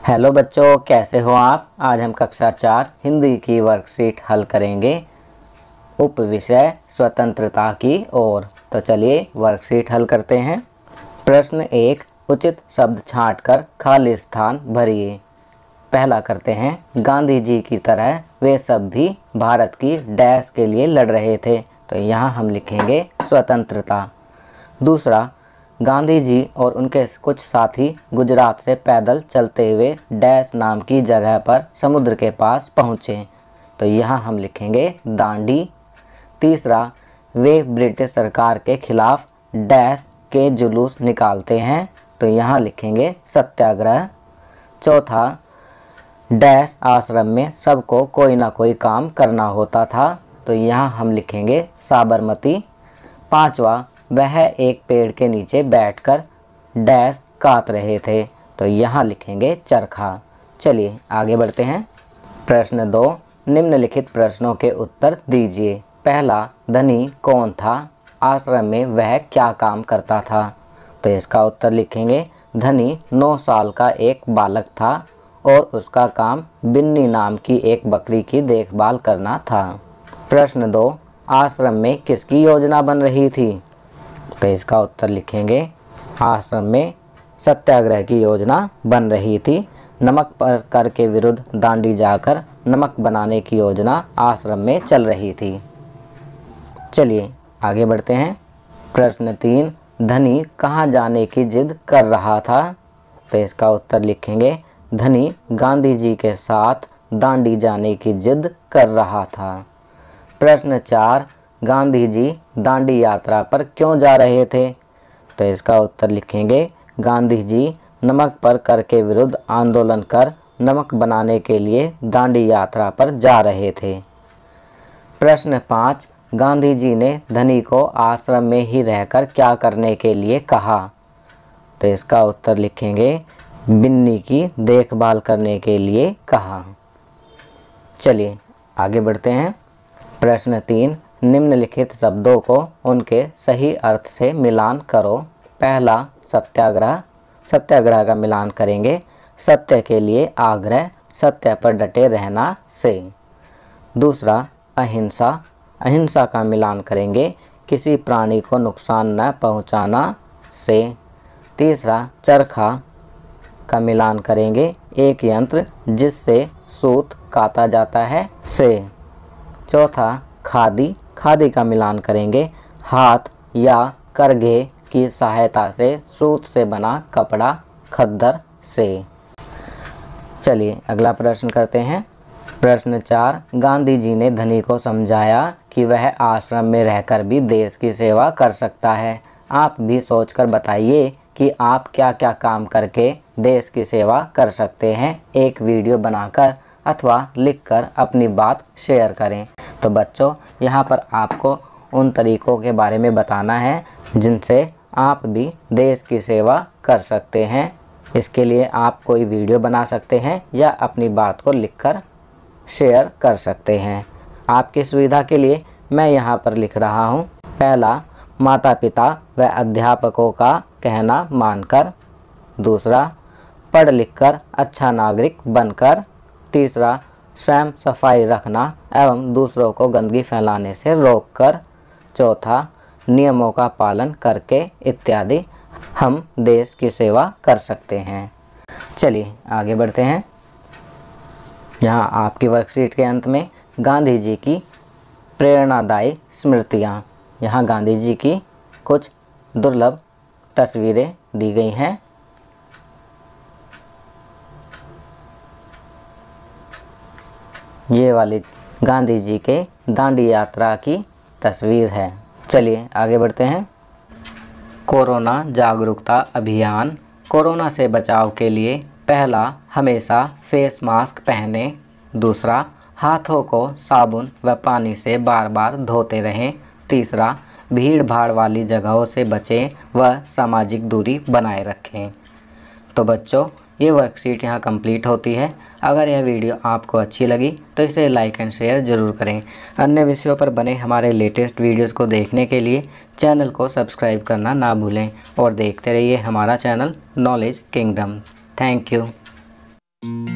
Hello बच्चों, कैसे हो आप। आज हम कक्षा 4 हिंदी की वर्कशीट हल करेंगे उप विषय स्वतंत्रता की ओर। तो चलिए वर्कशीट हल करते हैं। प्रश्न 1, उचित शब्द छांटकर खाली स्थान भरिए। पहला करते हैं, गांधी जी की तरह वे सब भी भारत की डैश के लिए लड़ रहे थे। तो यहाँ हम लिखेंगे स्वतंत्रता। दूसरा, गांधी जी और उनके कुछ साथी गुजरात से पैदल चलते हुए डैश नाम की जगह पर समुद्र के पास पहुँचे। तो यहाँ हम लिखेंगे दांडी। तीसरा, वे ब्रिटिश सरकार के खिलाफ डैश के जुलूस निकालते हैं। तो यहाँ लिखेंगे सत्याग्रह। चौथा, डैश आश्रम में सबको कोई ना कोई काम करना होता था। तो यहाँ हम लिखेंगे साबरमती। पांचवा, वह एक पेड़ के नीचे बैठकर डैश काट रहे थे। तो यहाँ लिखेंगे चरखा। चलिए आगे बढ़ते हैं। प्रश्न 2, निम्नलिखित प्रश्नों के उत्तर दीजिए। पहला, धनी कौन था, आश्रम में वह क्या काम करता था। तो इसका उत्तर लिखेंगे धनी 9 साल का एक बालक था और उसका काम बिन्नी नाम की एक बकरी की देखभाल करना था। प्रश्न 2, आश्रम में किसकी योजना बन रही थी। तो इसका उत्तर लिखेंगे आश्रम में सत्याग्रह की योजना बन रही थी। नमक पर कर के विरुद्ध दांडी जाकर नमक बनाने की योजना आश्रम में चल रही थी। चलिए आगे बढ़ते हैं। प्रश्न 3, धनी कहाँ जाने की जिद कर रहा था। तो इसका उत्तर लिखेंगे धनी गांधी जी के साथ दांडी जाने की जिद कर रहा था। प्रश्न 4, गांधी जी दांडी यात्रा पर क्यों जा रहे थे। तो इसका उत्तर लिखेंगे गांधी जी नमक पर कर के विरुद्ध आंदोलन कर नमक बनाने के लिए दांडी यात्रा पर जा रहे थे। प्रश्न 5, गांधी जी ने धनी को आश्रम में ही रहकर क्या करने के लिए कहा। तो इसका उत्तर लिखेंगे बिन्नी की देखभाल करने के लिए कहा। चलिए आगे बढ़ते हैं। प्रश्न 3, निम्नलिखित शब्दों को उनके सही अर्थ से मिलान करो। पहला, सत्याग्रह। सत्याग्रह का मिलान करेंगे सत्य के लिए आग्रह, सत्य पर डटे रहना से। दूसरा, अहिंसा। अहिंसा का मिलान करेंगे किसी प्राणी को नुकसान न पहुंचाना से। तीसरा, चरखा का मिलान करेंगे एक यंत्र जिससे सूत काता जाता है से। चौथा, खादी। खादी का मिलान करेंगे हाथ या करघे की सहायता से सूत से बना कपड़ा खद्दर से। चलिए अगला प्रश्न करते हैं। प्रश्न 4, गांधी जी ने धनी को समझाया कि वह आश्रम में रहकर भी देश की सेवा कर सकता है। आप भी सोचकर बताइए कि आप क्या क्या काम करके देश की सेवा कर सकते हैं। एक वीडियो बनाकर अथवा लिखकर अपनी बात शेयर करें। तो बच्चों, यहाँ पर आपको उन तरीकों के बारे में बताना है जिनसे आप भी देश की सेवा कर सकते हैं। इसके लिए आप कोई वीडियो बना सकते हैं या अपनी बात को लिखकर शेयर कर सकते हैं। आपकी सुविधा के लिए मैं यहाँ पर लिख रहा हूँ। पहला, माता पिता व अध्यापकों का कहना मानकर। दूसरा, पढ़ लिख कर अच्छा नागरिक बनकर। तीसरा, स्वयं सफाई रखना एवं दूसरों को गंदगी फैलाने से रोककर। चौथा, नियमों का पालन करके इत्यादि हम देश की सेवा कर सकते हैं। चलिए आगे बढ़ते हैं। यहाँ आपकी वर्कशीट के अंत में गांधी जी की प्रेरणादायी स्मृतियाँ। यहाँ गांधी जी की कुछ दुर्लभ तस्वीरें दी गई हैं। ये वाली गांधी जी के दांडी यात्रा की तस्वीर है। चलिए आगे बढ़ते हैं। कोरोना जागरूकता अभियान। कोरोना से बचाव के लिए पहला, हमेशा फेस मास्क पहनें। दूसरा, हाथों को साबुन व पानी से बार बार धोते रहें। तीसरा, भीड़ भाड़ वाली जगहों से बचें व सामाजिक दूरी बनाए रखें। तो बच्चों, ये वर्कशीट यहाँ कंप्लीट होती है। अगर यह वीडियो आपको अच्छी लगी तो इसे लाइक एंड शेयर ज़रूर करें। अन्य विषयों पर बने हमारे लेटेस्ट वीडियोस को देखने के लिए चैनल को सब्सक्राइब करना ना भूलें और देखते रहिए हमारा channel knowledge kingdom. Thank you. है।